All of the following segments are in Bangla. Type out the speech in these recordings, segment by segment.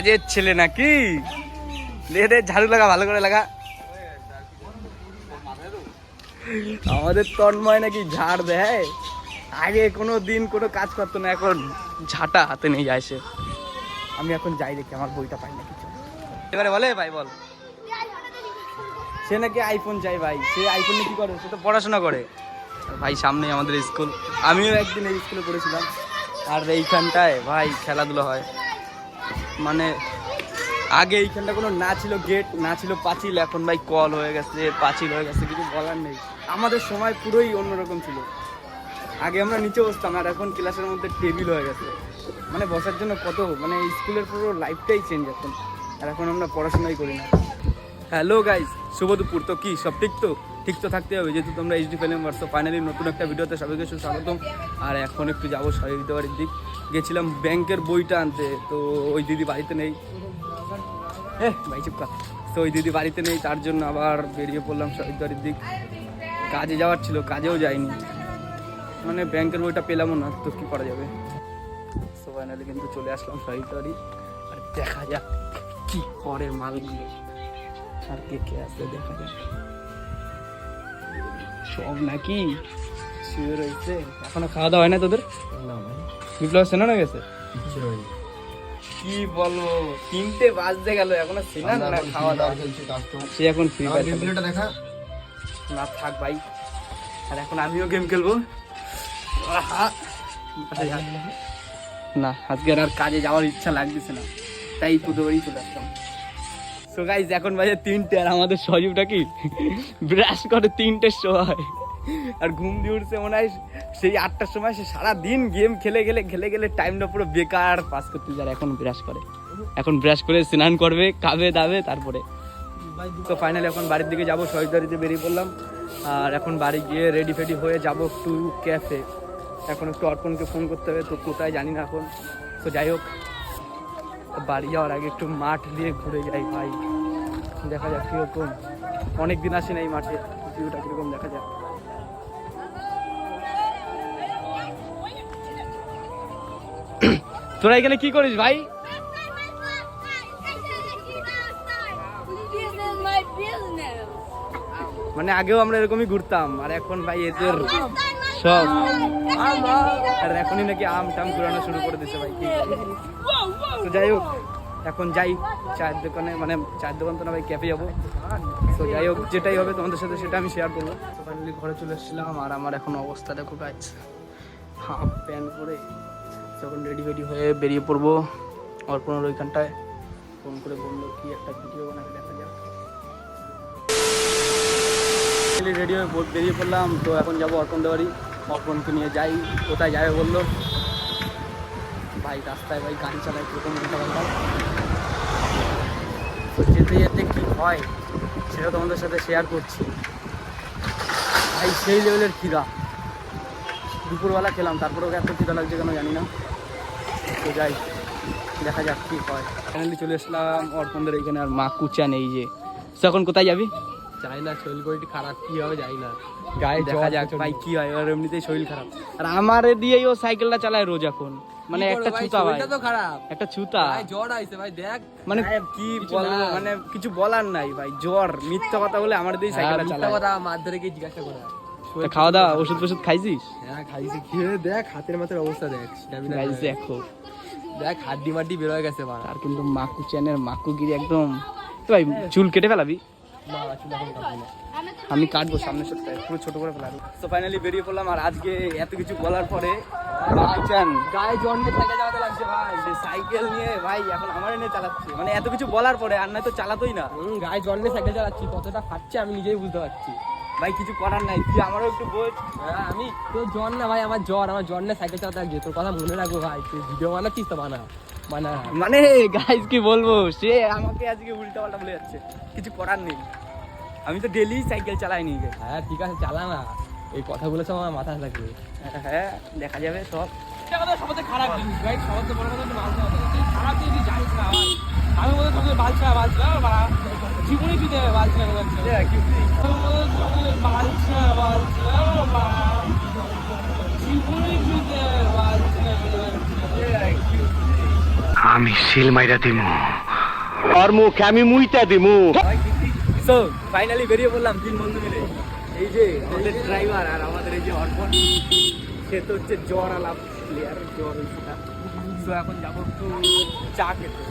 কাজের ছেলে নাকি? দে ঝাড়ু লাগা, ভালো করে লাগা। আমাদের তন্ময় নাকি ঝাড় দেয়, আগে কোনো দিন কোনো কাজ করতো না, এখন ঝাঁটা হাতে নিয়ে যায় সে। আমি এখন যাই দেখি আমার বইটা পাই না কিছু। এবারে বলে ভাই বল, সে নাকি আইফোন চাই ভাই। সে আইফোন নিয়ে কি করে? সে তো পড়াশোনা করে ভাই। সামনে আমাদের স্কুল, আমিও একদিন এই স্কুলে পড়েছিলাম। আর এইখানটায় ভাই খেলাধুলা হয়, মানে আগে এইখানটা কোনো না ছিল গেট, না ছিল পাঁচিল, এখন ভাই কল হয়ে গেছে, পাঁচিল হয়ে গেছে, কিছু বলার নেই। আমাদের সময় পুরোই অন্যরকম ছিল। আগে আমরা নিচে বসতাম, আর এখন ক্লাসের মধ্যে টেবিল হয়ে গেছে, মানে বসার জন্য কত, মানে স্কুলের পুরো লাইফটাই চেঞ্জ এখন। আর এখন আমরা পড়াশোনাই করি না। হ্যালো গাইজ, শুভ দুপুর। তো কি সব ঠিক তো? ঠিক তো থাকতে হবে, যেহেতু তোমরা এইচডি ফিল্ম ভার্সেস ফাইনালি নতুন একটা ভিডিওতে সবাইকে সুস্বাগতম। আর এখন একটু যাবো শহীদ বাড়ির দিক। গেছিলাম ব্যাংকের বইটা আনতে, তো ওই দিদি বাড়িতে নেই। ভাই চুপকা। তো ওই দিদি বাড়িতে নেই, তার জন্য আবার বেরিয়ে পড়লাম শহীদ বাড়ির দিক। কাজে যাওয়ার ছিল, কাজেও যাইনি, মানে ব্যাংকের বইটা পেলামও না, তো কি করা যাবে। সো ফাইনালি কিন্তু চলে আসলাম শহীদ বাড়ি। আর দেখা যাক কি করে মালগুলো, আর কে কে আসে দেখা যাক। সব নাকি শুয়ে রয়েছে, এখনো খাওয়া দাওয়া হয় না তোদের? বিপ্লব সেনা না গেছে? কি বলো, 3টে বাজতে গেল, এখনো সেনা না খাওয়া দাওয়া চলছে। সে এখন ফ্রি ফায়ার দেখা না থাক ভাই। আর এখন আমিও গেম খেলবো না, আজকে আর কাজে যাওয়ার ইচ্ছা লাগতেছে না, তাই তোদের বাড়ি চলে আসলাম। সো গাইজ এখন বাজে 3টে, আর আমাদের সজীবটা কি ব্রাশ করে 3টের সময়, আর ঘুম দিয়ে উঠছে মনে হয় সেই 8টার সময়। সে সারাদিন গেম খেলে গেলে টাইমটা পুরো বেকার পাস করতে যায়। এখন ব্রাশ করে, এখন ব্রাশ করে স্নান করবে, খাবে দাবে, তারপরে তো ফাইনালি এখন বাড়ির দিকে যাবো। শহীদ বাড়িতে বেরিয়ে পড়লাম, আর এখন বাড়ি গিয়ে রেডি ফেডি হয়ে যাব একটু ক্যাফে। এখন একটু অর্পণকে ফোন করতে হবে, তো কোথায় জানি না এখন। তো যাই হোক, বাড়ি যাওয়ার আগে একটু মাঠ দিয়ে ঘুরে যাই ভাই, দেখা যাক কীরকম। অনেকদিন আসি না এই মাঠে, ভিউটা কীরকম দেখা যাক। তোরা এখানে কি করিস ভাই? মানে আগেও আমরা এরকমই ঘুরতাম, আর এখন ভাই এদের সব, আর এখনই নাকি আম টাম ঘুরানো শুরু করে দিচ্ছে ভাই। তো যাই হোক, এখন যাই চায়ের দোকানে, মানে চায়ের দোকান তো না ভাই, ক্যাফে যাবো। তো যাই হোক, যেটাই হবে তোমাদের সাথে সেটা আমি শেয়ার করবো। তো ফাইনালি ঘরে চলে এসেছিলাম, আর আমার এখন অবস্থা দেখো গাইজ, হাফ প্যান্ট পরে যখন রেডি হয়ে বেরিয়ে পড়বো। অর্পণের ওইখানটায় ফোন করে বললো কি একটা ভিডিও বানাবে, দেখা যাক। রেডি হয়ে বেরিয়ে পড়লাম, তো এখন যাবো অর্পণদের বাড়ি। অর্পণকে নিয়ে যাই, কোথায় যাবে বললো ভাই। রাস্তায় ভাই গাড়ি চালায় কীরকম উল্টা পাল্টা, তো যেতে যেতে কী হয় সেটা তোমাদের সাথে শেয়ার করছি ভাই। সেই লেভেলের খিদা, দুপুরবেলা খেলাম, তারপরেও এত খিদা লাগছে কেন জানি না। তো যাই, দেখা যাক কী হয়। ফাইনালি চলে আসলাম অর্পণদের এইখানে, আর মা কুচা নেই যে। তো এখন কোথায় যাবি? যাই না, শরীর বইটি খারাপ, কি হবে যাই না, গায়ে দেখা যাক ভাই কি হয়। আর এমনিতেই শরীর খারাপ, আর আমার দিয়েই ও সাইকেলটা চালায় রোজ এখন, মানে একটা ছুতা ভাই, তো খারাপ একটা ছুতা ভাই, জ্বর আইছে ভাই, দেখ মানে কি বলবো, মানে কিছু বলার নাই ভাই। জ্বর, মিথ্যা কথা বলে আমার দিয়েই সাইকেলটা চালায়। কথা মার ধরে গিয়ে জিজ্ঞাসা করে। খাওয়া দাওয়া ওষুধ খাইছিস? হ্যাঁ খাইছি, খেয়ে দেখ হাতের মাথার অবস্থা দেখ, দেখো দেখ হাড্ডি মাড্ডি বের হয়ে গেছে। আর কিন্তু মাকু চ্যানের মাকুগিরি একদম। তো ভাই চুল কেটে ফেলাবি? আমি কাটবো সামনের সপ্তাহে, পুরো ছোট করে ফেলাবো। তো ফাইনালি বেরিয়ে পড়লাম, আর আজকে এত কিছু বলার পরে গায়ে জ্বর নিয়ে সাইকেল চালাতে লাগছে ভাই। সাইকেল নিয়ে ভাই এখন আমার নিয়ে চালাচ্ছি, মানে এত কিছু বলার পরে, আর নয় তো চালাতোই না। গায়ে জ্বর নিয়ে সাইকেল চালাচ্ছি, কতটা ফাটছে আমি নিজেই বুঝতে পারছি ভাই। কিছু করার নাই, তুই আমারও একটু বোঝ। হ্যাঁ, আমি তোর জ্বর না ভাই, আমার জ্বর নিয়ে সাইকেল চালাতে লাগছে। তোর কথা মনে রাখবো ভাই, তুই ভিডিও বানাচ্ছিস তো মানে গাইজ কি বলবো, সে আমাকে আজকে উল্টা পাল্টা বলে যাচ্ছে, কিছু করার নেই। আমি তো ডেলি সাইকেল চালাই নি। হ্যাঁ ঠিক আছে, চালা না, এই কথাগুলো সব আমার মাথায় লাগবে। হ্যাঁ দেখা যাবে সব। সবচেয়ে খারাপ জিনিস ভাই, সবচেয়ে বড় কথা খারাপ জিনিস জানিস না ভাই। আমি বলতে তোকে বালছা জীবনে কি দেবে বালছা আমি সিল মাইরা দিমু আর মুখ আমি মুইতা দিমু। সো ফাইনালি বেরিয়ে পড়লাম 3 বন্ধু মিলে। এই যে আমাদের ড্রাইভার আর আমাদের এই যে অর্পণ, সে তো হচ্ছে জ্বর আলাপ প্লেয়ার, জ্বর হয়েছে তার। সো এখন যাবো একটু চা খেতে।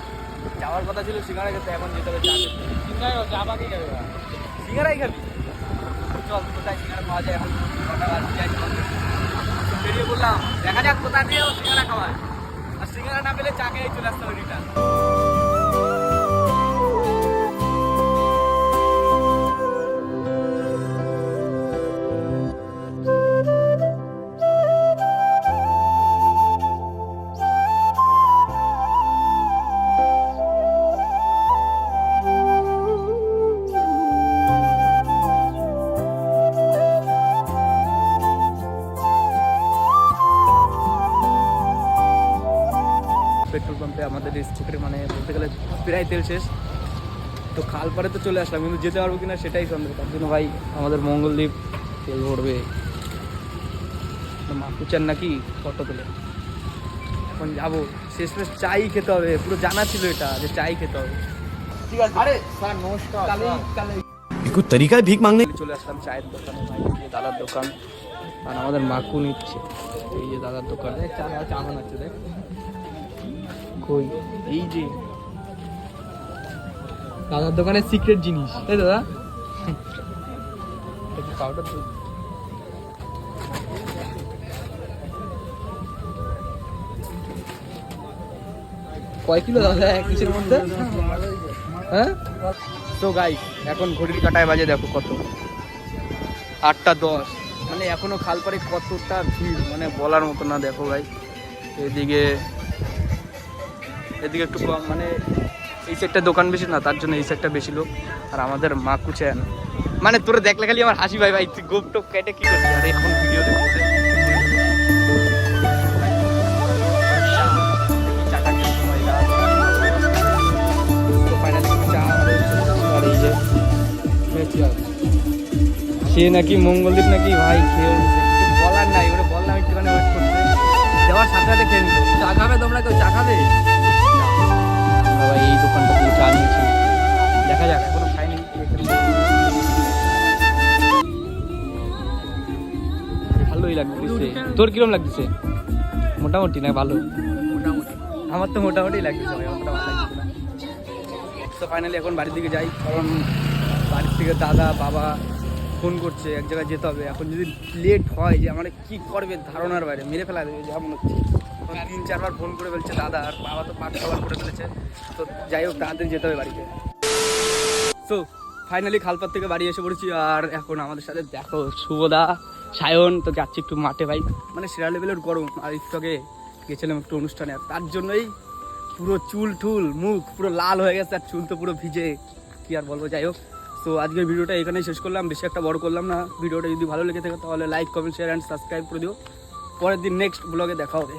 যাওয়ার কথা ছিল সিঙ্গারা খেতে, এখন যেতে হবে চা খেতে। চা বাকি যাবে সিঙ্গারাই খাবি? চল কোথায় সিঙ্গারা পাওয়া যায় এখন, কটা বাজে যাই। বেরিয়ে পড়লাম, দেখা যাক কোথা দিয়ে সিঙ্গারা খাওয়ায়। আর সিঙ্গারা না পেলে চা খেয়ে চলে আসতে হবে রিটার্ন। পেট্রোল পাম্পে আমাদের স্কুটারে মানে বলতে গেলে প্রায় তেল শেষ। তো খালপাড়ে তো চলে আসলাম, কিন্তু যেতে পারবো কিনা সেটাই সন্দেহ। তার জন্য ভাই আমাদের মঙ্গলদ্বীপ তেল ভরবে, মাকুচার নাকি ফটো তোলে। এখন যাবো, শেষ চাই খেতে হবে। পুরো জানা ছিল এটা যে চাই খেতে হবে। ঠিক আছে, আরে স্যার নমস্কার। কোন তরিকায় ভিক মাংনে চলে আসলাম চায়ের দোকানে, ভাই এই যে দাদার দোকান। আর আমাদের মাকু নিচ্ছে, এই যে দাদার দোকান। চা বানাচ্ছে দেখ, কই এই যে দাদার দোকানের সিক্রেট জিনিস, তাই দাদা? পাউডার দুধ। কয় কিলো দাদা এক কিসের মধ্যে? হ্যাঁ তো গাইস এখন ঘড়ির কাঁটায় বাজে দেখো কত, 8:10। মানে এখনো খালপাড়ে কতটা ভিড় মানে বলার মতো না। দেখো ভাই এদিকে একটু কম, মানে এই সাইডটা দোকান বেশি না, তার জন্য এই সাইডটা বেশি লোক। আর আমাদের মাকুচেন মানে তোরা দেখলে খালি আমার হাসি ভাই। ভাই তুই গোপ টোপ কেটে কি করছিস? আর এখন ভিডিও দেখতে সে নাকি মঙ্গলদ্বীপ নাকি ভাই খেয়ে বলার নাই, ওরা বললাম একটুখানি ওয়েট করতে, যাওয়ার সাথে সাথে খেয়ে নিল। চা খাবে তোমরা? কেউ চা খাবে? ভাই এই দোকানটা দিয়ে চা নিয়েছি, দেখা যাক, এখনো খাইনি। ভালোই লাগতেছে। তোর কিরম লাগতেছে? মোটামুটি না ভালো? মোটামুটি। আমার তো মোটামুটি লাগতেছে ভাই, অতটা ভালো লাগছে না। তো ফাইনালি এখন বাড়ির দিকে যাই, কারণ বাড়ির থেকে দাদা বাবা ফোন করছে, এক জায়গায় যেতে হবে। এখন যদি লেট হয় যে আমার কি করবে ধারণার বাইরে, মেরে ফেলা দেবে যেমন হচ্ছে। 3-4 বার ফোন করে ফেলছে দাদা, আর বাবা তো 5-6 বার করে ফেলেছে। তো যাই হোক তাড়াতাড়ি যেতে হবে বাড়িতে। সো ফাইনালি খালপাড় থেকে বাড়ি এসে পড়েছি। আর এখন আমাদের সাথে দেখো শুভদা, সায়ন। তো যাচ্ছি একটু মাঠে ভাই, মানে সেরা লেভেলের গরম। আর একটু আগে গেছিলাম একটু অনুষ্ঠানে, আর তার জন্যই পুরো চুল টুল মুখ পুরো লাল হয়ে গেছে, আর চুল তো পুরো ভিজে, কি আর বলবো। যাই হোক, তো আজকের ভিডিওটা এখানেই শেষ করলাম, বেশি একটা বড় করলাম না। ভিডিওটা যদি ভালো লেগে থাকে তাহলে like comment share and subscribe করে দিও। পরের দিন নেক্সট ব্লগে দেখা হবে।